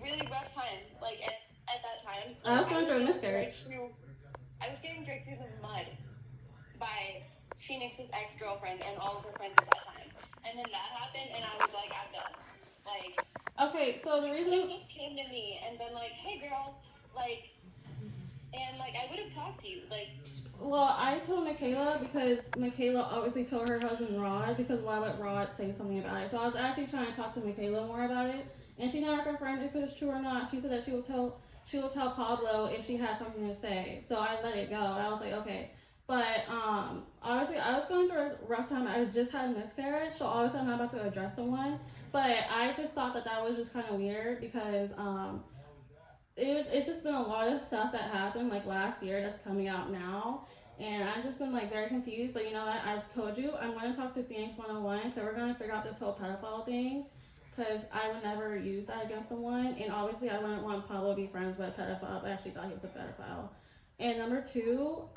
really rough time. Like at that time, I was going through a miscarriage. I was getting dragged through the mud by Phoenix's ex-girlfriend and all of her friends at that time. And then that happened, and I was like, I'm done. Like, okay, so the reason he just came to me and been like, hey girl, like, and like I would have talked to you, like. Well, I told Michaela because Michaela obviously told her husband Rod, because why would Rod say something about it? So I was actually trying to talk to Michaela more about it, and she never confirmed if it was true or not. She said that she will tell Pablo if she had something to say. So I let it go. I was like, okay. But obviously I was going through a rough time. I just had a miscarriage, so obviously I'm not about to address someone. But I just thought that that was just kind of weird because it's just been a lot of stuff that happened like last year that's coming out now, and I've just been like very confused. But you know what, I've told you I'm going to talk to Phoenix 101, so we're going to figure out this whole pedophile thing, because I would never use that against someone, and obviously I wouldn't want Pablo to be friends with a pedophile. I actually thought he was a pedophile. And number two,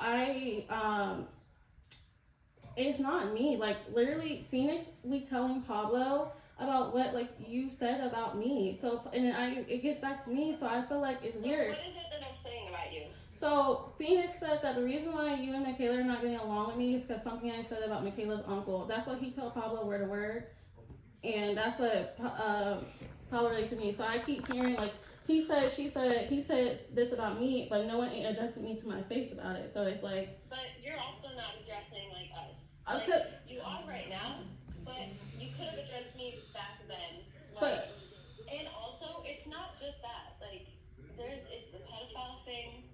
it's not me. Like literally, Phoenix we telling Pablo about what like you said about me. So and it gets back to me. So I feel like it's weird. What is it that I'm saying about you? So Phoenix said that the reason why you and Michaela are not getting along with me is because something I said about Michaela's uncle. That's what he told Pablo word to word, and that's what Pablo related to me. So I keep hearing like he said, she said, he said this about me, but no one ain't addressing me to my face about it. So it's like. But you're also not addressing like us. Like, you are right now, but you could have addressed me back then. Like, but and also, it's not just that. Like, it's the pedophile thing.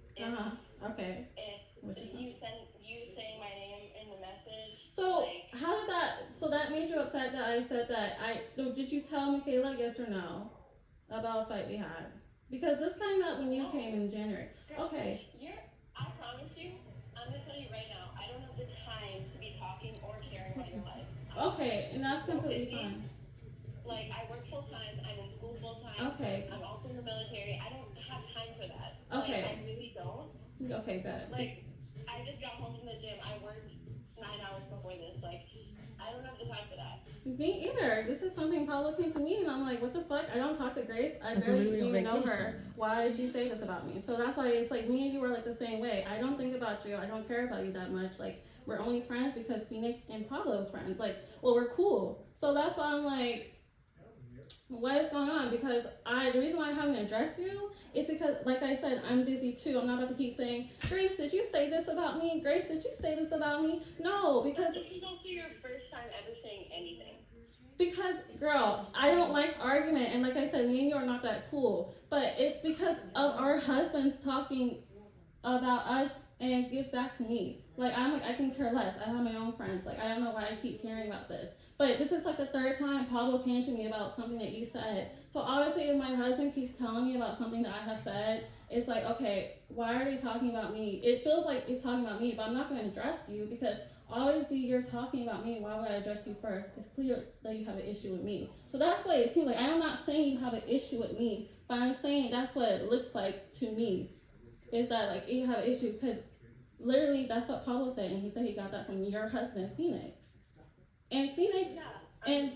Okay. It's you saying my name in the message. So like, how did that? So that made you upset that I said that I? Did you tell Michaela yes or no about a fight we had? Because this came up when you came in January. Girl, okay. I promise you, I'm gonna tell you right now, I don't have the time to be talking or caring about your life. Okay, and that's so completely busy. Fine. Like, I work full time, I'm in school full time. Okay. I'm also in the military. I don't have time for that. Okay. Like, I really don't. Okay, good. Like, I just got home from the gym. I worked 9 hours before this. Like, I don't have the time for that. Me either. This is something Paula came to me and I'm like, what the fuck? I don't talk to Grace. I barely even know her. Why did she say this about me? So that's why it's like me and you are like the same way. I don't think about you. I don't care about you that much. Like, we're only friends because Phoenix and Pablo's friends. Like, well, we're cool. So that's why I'm like, what is going on? Because the reason why I haven't addressed you is because, like I said, I'm busy too. I'm not about to keep saying, Grace, did you say this about me? Grace, did you say this about me? No, because this is also your first time ever saying anything. Because, girl, I don't like argument, and like I said, me and you are not that cool. But it's because of our husbands talking about us, and it gets back to me. Like, I'm like, I can care less. I have my own friends. Like, I don't know why I keep hearing about this. But this is like the third time Pablo came to me about something that you said. So obviously, if my husband keeps telling me about something that I have said, it's like, okay, why are they talking about me? It feels like it's talking about me, but I'm not going to address you because obviously you're talking about me. Why would I address you first? It's clear that you have an issue with me. So that's what it seems like. I'm not saying you have an issue with me, but I'm saying that's what it looks like to me. Is that like you have an issue because literally that's what Pablo said, and he said he got that from your husband, Phoenix. And Phoenix, and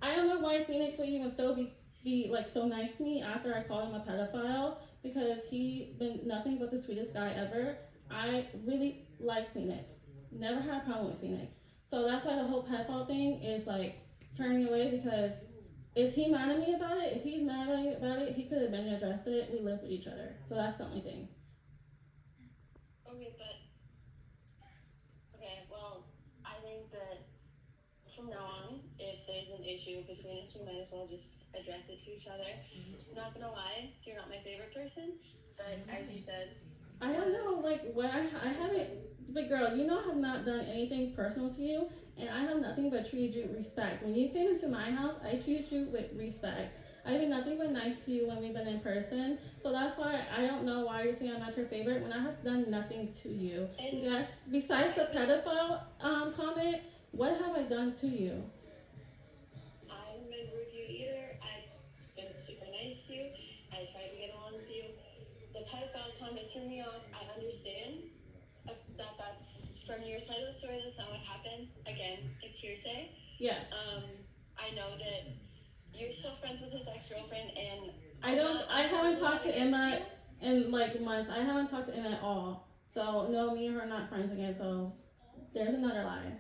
I don't know why Phoenix would even still be like so nice to me after I called him a pedophile, because he been nothing but the sweetest guy ever. I really like Phoenix. Never had a problem with Phoenix. So that's why the whole pedophile thing is like turning me away, because is he mad at me about it? If he's mad at me about it, he could have been addressed it. We live with each other. So that's the only thing. Okay, well, I think that from now on, if there's an issue between us, we might as well just address it to each other. I'm not gonna lie, you're not my favorite person, but as you said, I don't know, like, what I haven't, but girl, you know I have not done anything personal to you, and I have nothing but treated you with respect. When you came into my house, I treated you with respect. I've been nothing but nice to you when we've been in person. So that's why I don't know why you're saying I'm not your favorite when I have done nothing to you. And yes, besides the pedophile comment, what have I done to you? I haven't been rude to you either. I've been super nice to you. I tried to get along with you. The pedophile comment turned me off. I understand that that's from your side of the story. That's not what happened. Again, it's hearsay. Yes. I know that you're still friends with his ex-girlfriend, and I haven't talked to Emma in like months. I haven't talked to Emma at all. So no, me and her are not friends again. So there's another lie.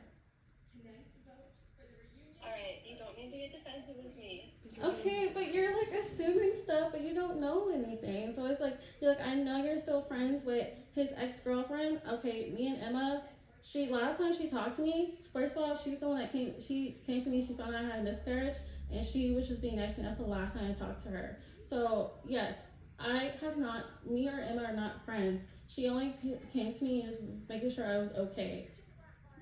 Alright, you don't need to get defensive with me. Okay, but you're like assuming stuff, but you don't know anything. So it's like you're like, I know you're still friends with his ex-girlfriend. Okay, me and Emma. Last time she talked to me, first of all, she's the one that came. She came to me. She found out I had a miscarriage, and she was just being nice to me. That's the last time I talked to her. So yes, I have not. Me or Emma are not friends. She only came to me and was making sure I was okay.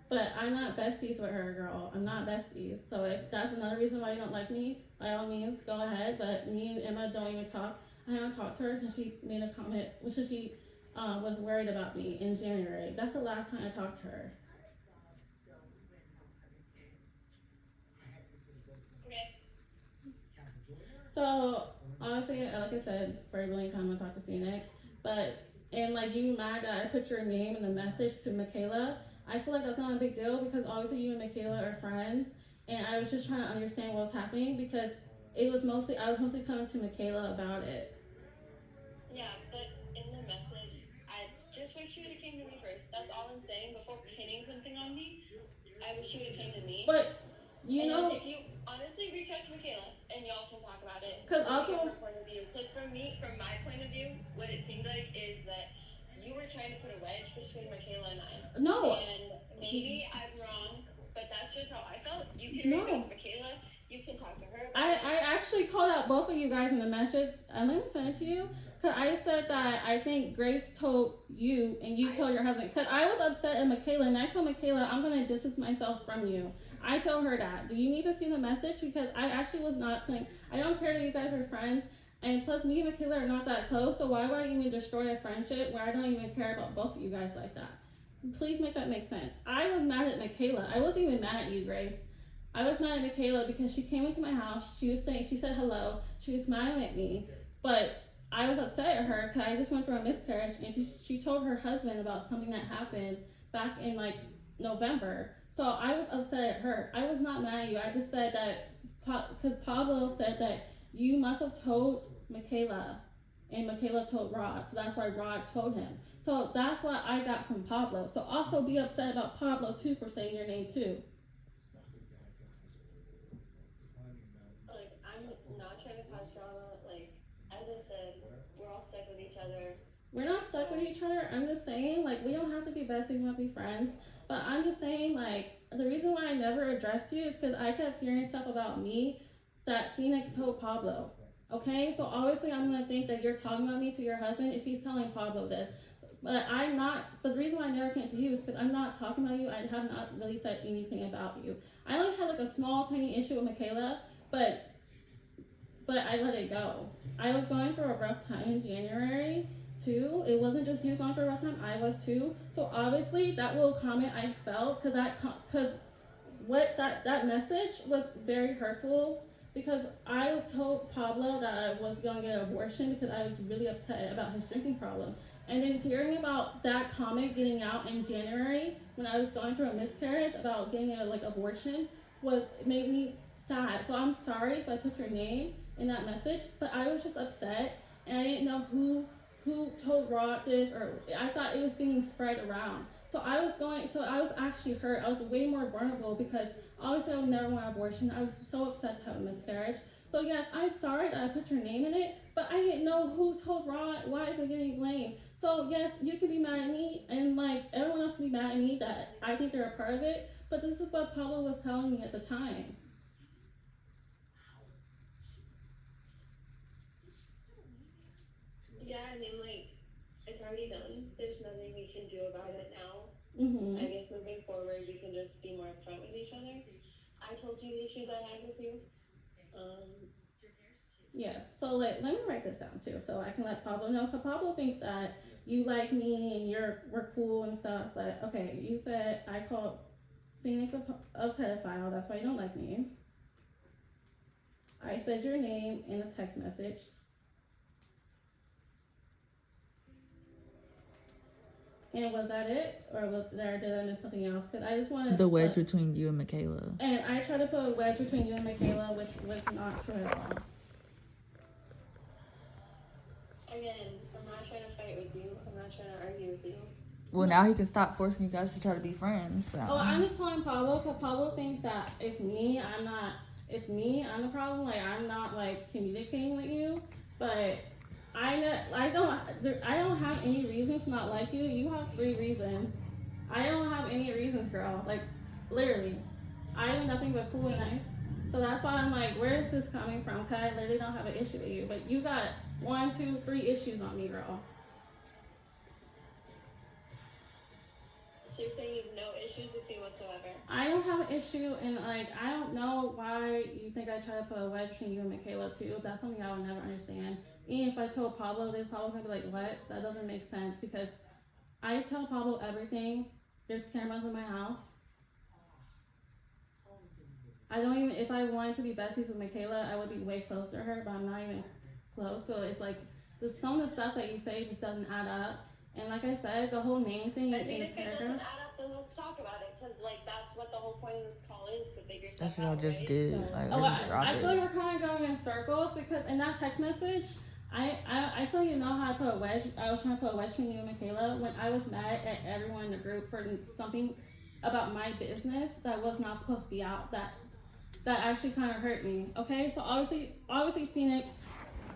But I'm not besties with her, girl. I'm not besties. So if that's another reason why you don't like me, by all means, go ahead. But me and Emma don't even talk. I haven't talked to her since she made a comment, which is she was worried about me in January. That's the last time I talked to her. Okay. So honestly, like I said, for the only time I talked to Phoenix, and like you mad that I put your name in the message to Michaela. I feel like that's not a big deal because obviously you and Michaela are friends, and I was just trying to understand what was happening because I was mostly coming to Michaela about it. Yeah, but in the message, I just wish you would have came to me first. That's all I'm saying. Before pinning something on me, I wish you would have came to me. But you know, if you honestly reach out to Michaela and y'all can talk about it. Because also, point of view. Because from my point of view, what it seemed like is that you were trying to put a wedge between Michaela and I. No. And maybe I'm wrong, but that's just how I felt. You can reach out to Michaela. You can talk to her. I actually called out both of you guys in the message. Let me send it to you. Because I said that I think Grace told you and you told your husband. Because I was upset at Michaela and I told Michaela I'm going to distance myself from you. I told her that. Do you need to see the message? Because I actually was not playing. I don't care that you guys are friends. And plus, me and Michaela are not that close. So why would I even destroy a friendship where I don't even care about both of you guys like that? Please make that make sense. I was mad at Michaela. I wasn't even mad at you, Grace. I was mad at Michaela because she came into my house. She said hello. She was smiling at me. But I was upset at her because I just went through a miscarriage. And she told her husband about something that happened back in like November. So I was upset at her. I was not mad at you. I just said that because Pablo said that you must have told Michaela and Michaela told Rod. So that's why Rod told him. So that's what I got from Pablo. So also be upset about Pablo too for saying your name too. Like, I'm not trying to cause drama. Like, as I said, we're all stuck with each other. We're not stuck with each other. I'm just saying, like, we don't have to be besties, we might be friends. But I'm just saying, like, the reason why I never addressed you is because I kept hearing stuff about me that Phoenix told Pablo. Okay? So obviously I'm going to think that you're talking about me to your husband if he's telling Pablo this. But I'm not, but the reason why I never came to you is because I'm not talking about you. I have not really said anything about you. I only had like a small, tiny issue with Michaela, but I let it go. I was going through a rough time in January too. It wasn't just you going through a rough time, I was too. So obviously that little comment I felt, because that message was very hurtful. Because I was told Pablo that I was going to get an abortion because I was really upset about his drinking problem. And then hearing about that comment getting out in January when I was going through a miscarriage about getting a abortion made me sad. So I'm sorry if I put your name in that message, but I was just upset and I didn't know who told Rod this, or I thought it was being spread around. So I was actually hurt. I was way more vulnerable because obviously I would never want an abortion. I was so upset to have a miscarriage. So yes, I'm sorry that I put your name in it, but I didn't know who told Rod. Why is it getting blamed? So yes, you can be mad at me, and like everyone else can be mad at me that I think they're a part of it. But this is what Pablo was telling me at the time. Yeah, I mean, like, it's already done. There's nothing we can do about it now. Mm-hmm. I guess moving forward, we can just be more upfront with each other. I told you the issues I had with you. Yes, so let me write this down too, so I can let Pablo know, because Pablo thinks that you like me and we're cool and stuff, but okay, you said I called Phoenix a pedophile, that's why you don't like me. I said your name in a text message. And was that it? Or did I miss something else? Because I just wanted the wedge between you and Michaela. And I tried to put a wedge between you and Michaela, which was not true at all. not trying to argue with you. Well, now he can stop forcing you guys to try to be friends. So. Well, I'm just telling Pablo because Pablo thinks that it's me. I'm not. It's me. I'm the problem. Like I'm not like communicating with you, but I don't have any reasons to not like you. You have 3 reasons. I don't have any reasons, girl. Like literally, I am nothing but cool and nice. So that's why I'm like, where is this coming from? Cause I literally don't have an issue with you, but you got 1, 2, 3 issues on me, girl. So you're saying you have no issues with me whatsoever? I don't have an issue, and like I don't know why you think I try to put a wedge between you and Michaela too. That's something I would never understand. Even if I told Pablo this, Pablo would be like, "What? That doesn't make sense." Because I tell Pablo everything. There's cameras in my house. I don't even. If I wanted to be besties with Michaela, I would be way closer to her, but I'm not even close. So it's like some of the stuff that you say just doesn't add up. And like I said, the whole name thing I in mean, the if it doesn't paragraph. add up, then let's talk about it. Because, like, that's what the whole point of this call is, to figure That's stuff what I out, just right? did. So, Like, Oh, let's drop I it. feel like we're kind of going in circles because in that text message, I still didn't know how to put a wedge. I was trying to put a wedge between you and Michaela when I was mad at everyone in the group for something about my business that was not supposed to be out. That actually kind of hurt me. Okay, so obviously Phoenix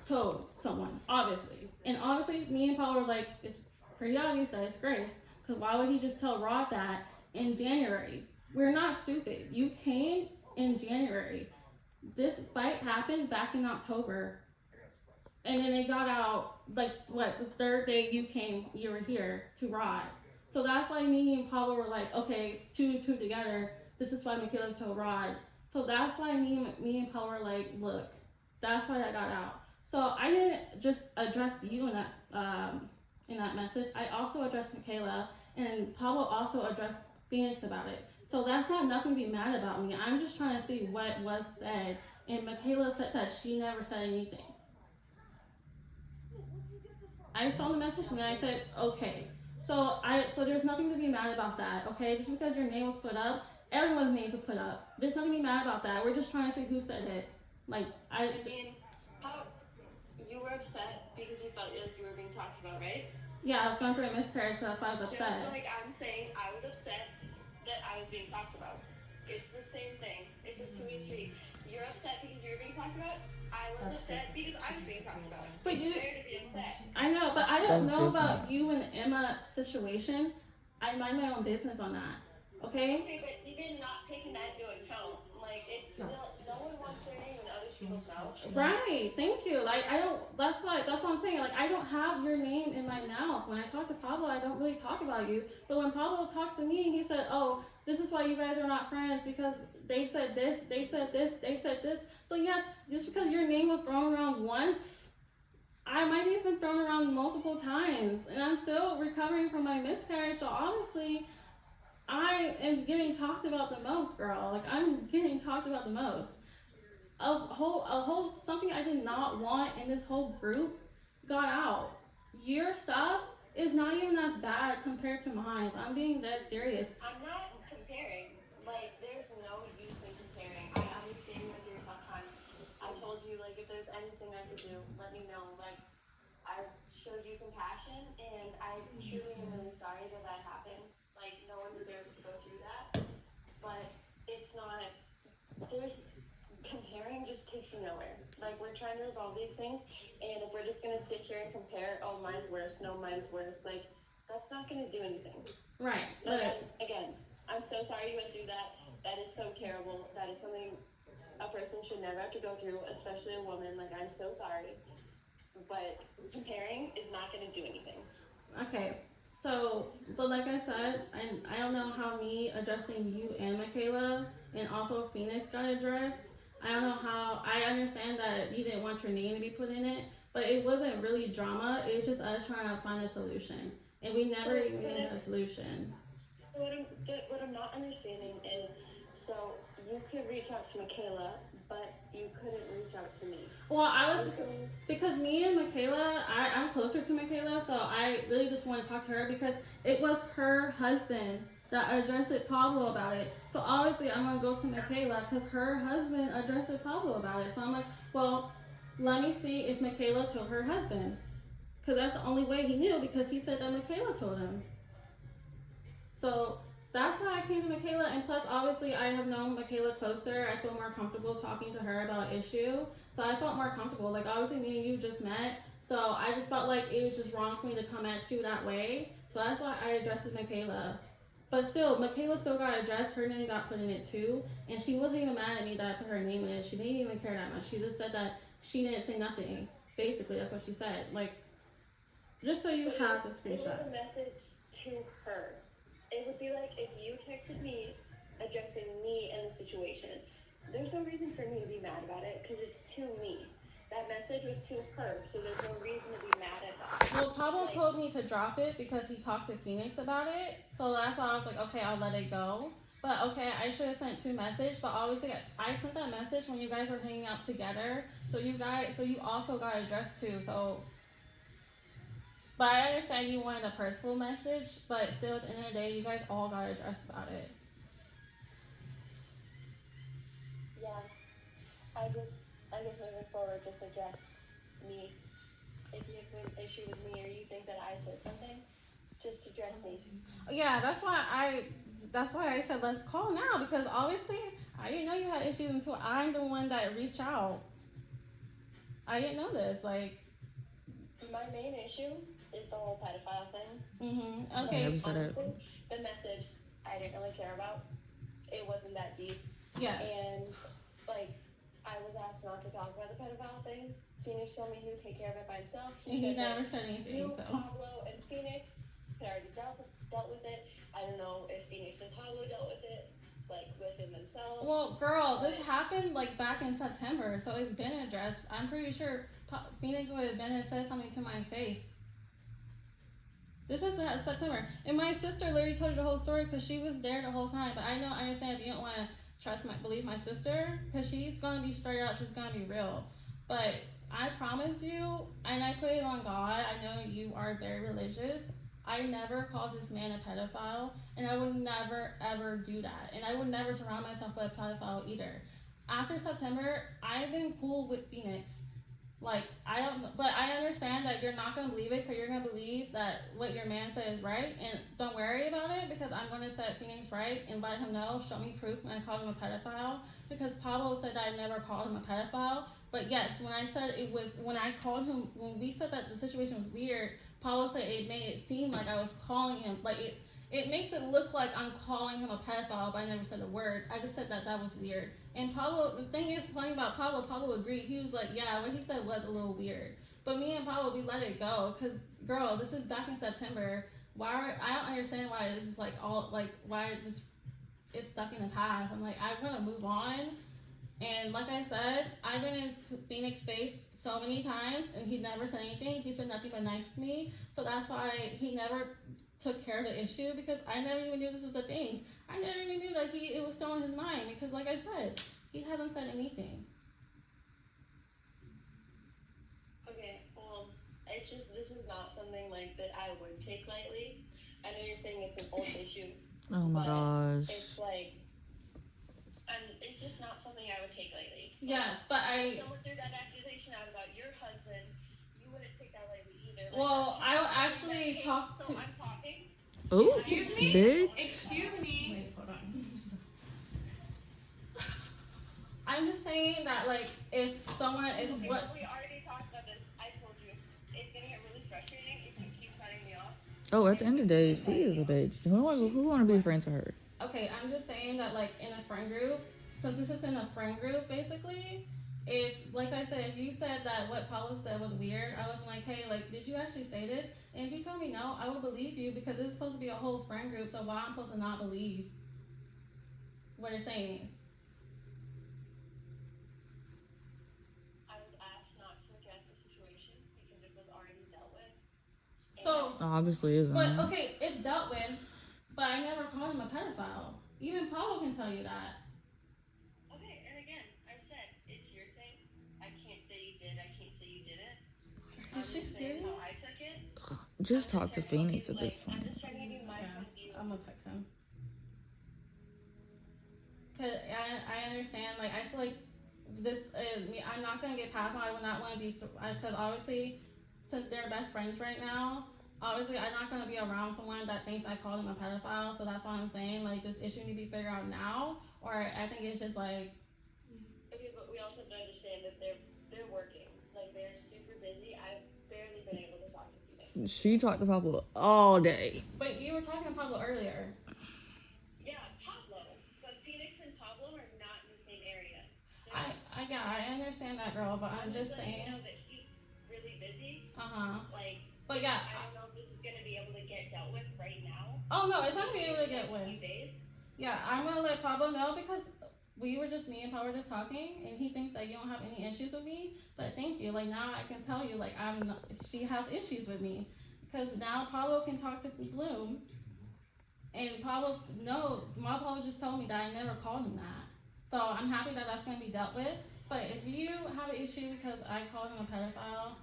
told someone, obviously, and obviously me and Paul were like, it's pretty obvious that it's Grace. Because why would he just tell Rod that in January? We're not stupid. You came in January. This fight happened back in October. And then it got out, like, what, the 3rd day you were here to Rod. So that's why me and Pablo were like, okay, 2 and 2 together. This is why Michaela told Rod. So that's why me and Pablo were like, look, that's why that got out. So I didn't just address you in that message. I also addressed Michaela, and Pablo also addressed Phoenix about it. So that's not nothing to be mad about me. I'm just trying to see what was said, and Michaela said that she never said anything. I saw the message and I said, okay. So there's nothing to be mad about that, okay? Just because your name was put up, everyone's names were put up. There's nothing to be mad about that. We're just trying to see who said it. Like, I mean, how you were upset because you felt like you were being talked about, right? Yeah, I was going through a miscarriage, so that's why I was upset. Just like I'm saying, I was upset that I was being talked about. It's the same thing. It's a two-way street. You're upset because you were being talked about. I was upset because I was being talked about. But it's you, fair to be upset. I know, but I don't That's know different. about you and Emma situation. I mind my own business on that. Okay? Okay, but even not taking that into account, like it's still no one wants their name in other people's mouths. Right. Thank you. Like I don't. That's what I'm saying. Like I don't have your name in my mouth. When I talk to Pablo, I don't really talk about you. But when Pablo talks to me, he said, "Oh, this is why you guys are not friends because they said this, they said this, they said this." So yes, just because your name was thrown around once, my name's been thrown around multiple times, and I'm still recovering from my miscarriage. So obviously, I am getting talked about the most, girl. Like I'm getting talked about the most. A whole something I did not want in this whole group got out. Your stuff is not even as bad compared to mine. I'm being dead serious. I'm not comparing. Like, there's no use in comparing. I understand you went through a tough time. I told you, like, if there's anything I could do, let me know. Like, I showed you compassion, and I truly am really sorry that that happened. Like, no one deserves to go through that. But it's not, comparing just takes you nowhere. Like, we're trying to resolve these things, and if we're just gonna sit here and compare, oh, mine's worse, no, mine's worse, like, that's not gonna do anything. Right. Like, again, I'm so sorry you went through that. That is so terrible. That is something a person should never have to go through, especially a woman. Like, I'm so sorry. But comparing is not gonna do anything. Okay. So, but like I said, I don't know how me addressing you and Michaela and also Phoenix got addressed. I don't know how. I understand that you didn't want your name to be put in it, but it wasn't really drama. It was just us trying to find a solution, and we never even had a solution. So what I'm not understanding is, so you could reach out to Michaela, but you couldn't reach out to me. Well, I was because me and Michaela, I'm closer to Michaela, so I really just want to talk to her because it was her husband that addressed Pablo about it. So obviously I'm gonna go to Michaela because her husband addressed Pablo about it. So I'm like, well, let me see if Michaela told her husband, because that's the only way he knew, because he said that Michaela told him. So that's why I came to Michaela, and plus, obviously, I have known Michaela closer. I feel more comfortable talking to her about an issue, so I felt more comfortable. Like, obviously, me and you just met, so I just felt like it was just wrong for me to come at you that way. So that's why I addressed Michaela. But still, Michaela still got addressed. Her name got put in it too, and she wasn't even mad at me that I put her name in it. She didn't even care that much. She just said that she didn't say nothing. Basically, that's what she said. Like, just so you have the It screenshot. was a message to her. It would be like if you texted me addressing me and the situation. There's no reason for me to be mad about it because it's to me. That message was to her, so there's no reason to be mad at that. Well, Pablo told me to drop it because he talked to Phoenix about it. So that's why I was like, okay, I'll let it go. But okay, I should have sent two messages. But obviously, I sent that message when you guys were hanging out together. So you also got addressed too. So, but I understand you wanted a personal message. But still, at the end of the day, you guys all got addressed about it. Yeah, I guess moving forward, just address me. If you have an issue with me or you think that I said something, just address me. Yeah, that's why I said let's call now, because obviously I didn't know you had issues until I'm the one that reached out. I didn't know this. Like, My main issue is the whole pedophile thing. Okay. Yeah, we said it. Honestly, the message I didn't really care about. It wasn't that deep. Yes. And like, I was asked not to talk about the pedophile thing. Phoenix told me he would take care of it by himself. He said never that said anything. you, So. Pablo, and Phoenix had already dealt with it. I don't know if Phoenix and Pablo dealt with it, like within themselves. Well, girl, this happened like back in September, so it's been addressed. I'm pretty sure Phoenix would have been and said something to my face. This is September, and my sister literally told you the whole story because she was there the whole time. But I understand if you don't want to believe my sister, because she's gonna be straight up. She's gonna be real. But I promise you, and I put it on God. I know you are very religious. I never called this man a pedophile, and I would never ever do that. And I would never surround myself with a pedophile either. After September, I've been cool with Phoenix. Like, but I understand that you're not gonna believe it, because you're gonna believe that what your man said is right, and don't worry about it, because I'm gonna set Phoenix right and let him know, show me proof when I called him a pedophile, because Pablo said that I never called him a pedophile. But yes, when I said when we said that the situation was weird, Pablo said it made it seem like I was calling him, like it makes it look like I'm calling him a pedophile, but I never said a word. I just said that was weird. And Pablo, the thing is funny about Pablo agreed. He was like, yeah, what he said was a little weird. But me and Pablo, we let it go, because, girl, this is back in September. I don't understand why this is why it's stuck in the past. I'm like, I want to move on. And like I said, I've been in Phoenix's face so many times, and he never said anything. He's been nothing but nice to me. So that's why he never took care of the issue, because I never even knew this was a thing. I never even knew that it was still in his mind, because like I said, he hasn't said anything. Okay, it's just, this is not something like that I would take lightly. I know you're saying it's an old issue. Oh my gosh. It's like, it's just not something I would take lightly. Yes, but If someone threw that accusation out about your husband, you wouldn't take that lightly either. Like, well, I will actually talk to. So I'm talking. Ooh, Excuse me? bitch. Excuse me. Wait, hold on. I'm just saying that, like, if someone is Okay, what. well, we already talked about this. I told you it's gonna get really frustrating if you keep cutting me off. Oh, at the end of the day, she is a bitch. Who want to be friends with her? Okay, I'm just saying that, like, in a friend group, since this is in a friend group, basically, if, like I said, if you said that what Paula said was weird, I would be like, hey, like, did you actually say this? And if you told me no, I would believe you, because this is supposed to be a whole friend group, so why am I supposed to not believe what you're saying? I was asked not to address the situation because it was already dealt with. So, Obviously isn't. but, okay, it's dealt with, but I never called him a pedophile. Even Paula can tell you that. Okay, and again, I said it's hearsay. I can't say you did. I can't say you didn't. Is she just saying serious? how I took it. Just talk to Phoenix at this I'm point. just trying to give you my point of view. I'm gonna text him. Cause I understand, like, I feel like this is me. I'm not gonna get past on. I would not want to be, cause obviously since they're best friends right now, obviously I'm not gonna be around someone that thinks I called him a pedophile. So that's why I'm saying like this issue need to be figured out now, or I think it's just like. Okay, but we also have to understand that they're working. Like they're super busy. I've barely been able to talk to Phoenix. She talked to Pablo all day. But you were talking to Pablo earlier. Yeah, Pablo. But Phoenix and Pablo are not in the same area. I understand that, girl, but I'm just letting you saying. know that he's really busy. Like, Like, but yeah. I don't know if this is gonna be able to get dealt with right now. Oh no, it's not gonna be able to get Next with. few days. Yeah, I'm gonna let Pablo know because me and Pablo were just talking, and he thinks that you don't have any issues with me. But thank you. Like now, I can tell you, like she has issues with me because now Pablo can talk to Bloom, and Pablo just told me that I never called him that. So I'm happy that that's gonna be dealt with. But if you have an issue because I called him a pedophile,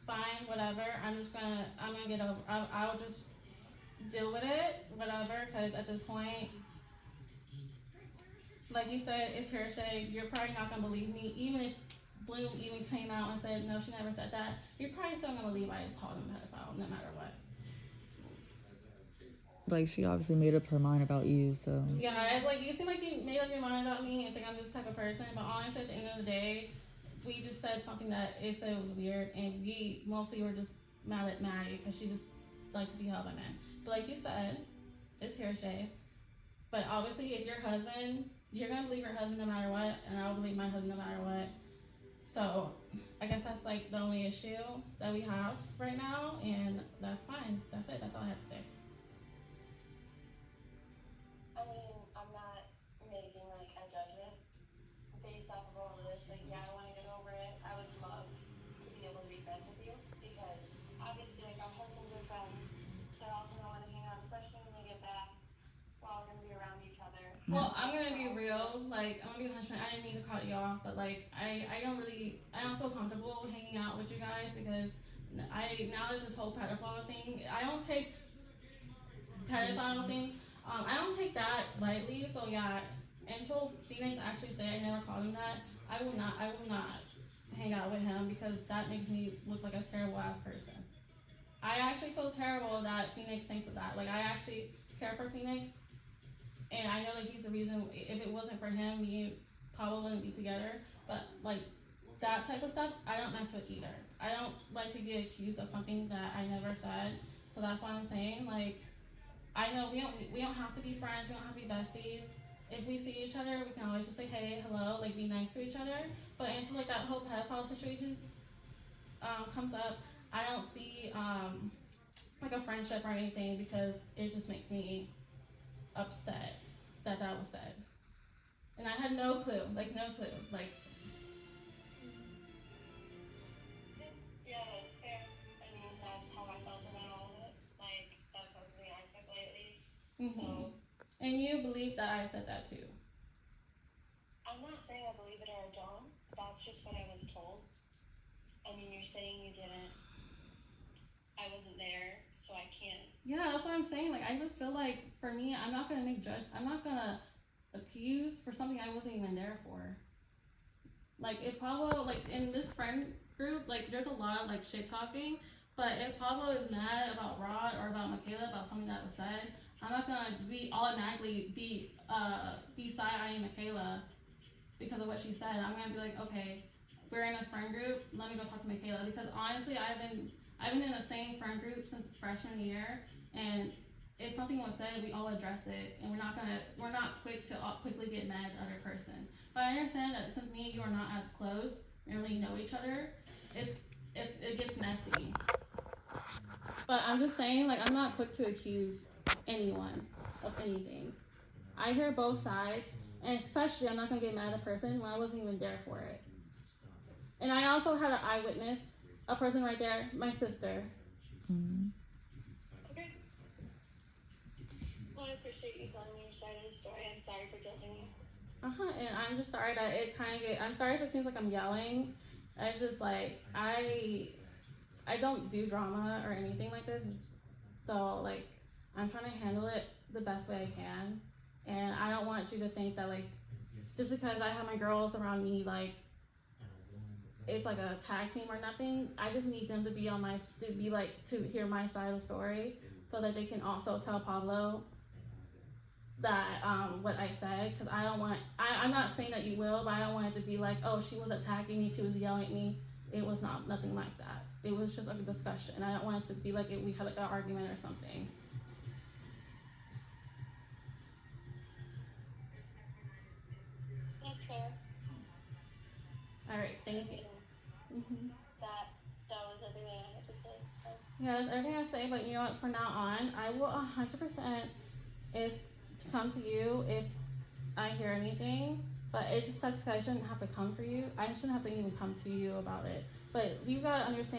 fine, whatever. I'm gonna get over. I'll just deal with it, whatever. Because at this point. Like you said, it's hearsay. You're probably not gonna believe me, even if Bloom even came out and said no, she never said that. You're probably still gonna believe I called him a pedophile, no matter what. Like she obviously made up her mind about you, so. Yeah, it's like you seem like you made up your mind about me and think I'm this type of person, but honestly, at the end of the day, we just said something that it said was weird, and we mostly were just mad at Maddie because she just likes to be held by men. But like you said, it's hearsay. But obviously, if your husband, you're gonna believe your husband no matter what, and I will believe my husband no matter what. So, I guess that's like the only issue that we have right now, and that's fine. That's it. That's all I have to say. I mean, I'm not making like a judgment based off of all of this. Like, yeah, I want to get over it. I would love to be able to be friends with you because obviously, like, our husbands are friends. They're all gonna want to hang out, especially when they get back. We're all gonna be around each other. Well, I'm gonna be real. Like, I'm gonna be 100%. I didn't mean to cut you off, but like, I don't feel comfortable hanging out with you guys because now that this whole pedophile thing, I don't take I don't take that lightly. So yeah, until Phoenix actually said I never called him that, I will not hang out with him because that makes me look like a terrible ass person. I actually feel terrible that Phoenix thinks of that. Like I actually care for Phoenix, and I know that he's the reason. If it wasn't for him, me and Pablo wouldn't be together. But like that type of stuff, I don't mess with either. I don't like to get accused of something that I never said. So that's why I'm saying like. I know we don't have to be friends, we don't have to be besties. If we see each other, we can always just say hey, hello, like be nice to each other. But until like that whole pedophile situation comes up, I don't see like a friendship or anything because it just makes me upset that was said. And I had no clue. Like Yeah, that's fair. I mean, that's how I felt about all of it. Like, that's not something I took lightly. So, And you believe that I said that too. I'm not saying I believe it or I don't. That's just what I was told. I mean, you're saying you didn't. I wasn't there, so I can't. Yeah, that's what I'm saying. Like, I just feel like, for me, I'm not gonna accuse for something I wasn't even there for. Like, if Pablo, like, in this friend group, like, there's a lot of, like, shit talking, but if Pablo is mad about Rod or about Michaela, about something that was said, I'm not gonna automatically be side-eyeing Michaela because of what she said. I'm gonna be like, okay, we're in a friend group, let me go talk to Michaela, because honestly, I've been in the same friend group since freshman year, and if something was said, we all address it, and we're not quick to quickly get mad at the other person. But I understand that since me and you are not as close, we really know each other, it gets messy. But I'm just saying, like, I'm not quick to accuse anyone of anything. I hear both sides, and especially I'm not gonna get mad at a person when I wasn't even there for it. And I also had an eyewitness, a person right there, my sister. Okay. Well, I appreciate you telling me your side of the story. I'm sorry for judging you. And I'm just sorry that I'm sorry if it seems like I'm yelling. I'm just like, I don't do drama or anything like this. So, like, I'm trying to handle it the best way I can. And I don't want you to think that, like, just because I have my girls around me, like, it's like a tag team or nothing. I just need them to be on my, to hear my side of the story, so that they can also tell Pablo that what I said, because I don't want, I'm not saying that you will, but I don't want it to be like, oh, she was attacking me, she was yelling at me. It was nothing like that. It was just like a discussion. I don't want it to be like we had like an argument or something. That's fair. All right, thank you. That was everything I had to say. So Yeah, that's everything I say, but you know what, from now on, I will 100% come to you if I hear anything, but it just sucks because I shouldn't have to come for you. I shouldn't have to even come to you about it. But you gotta understand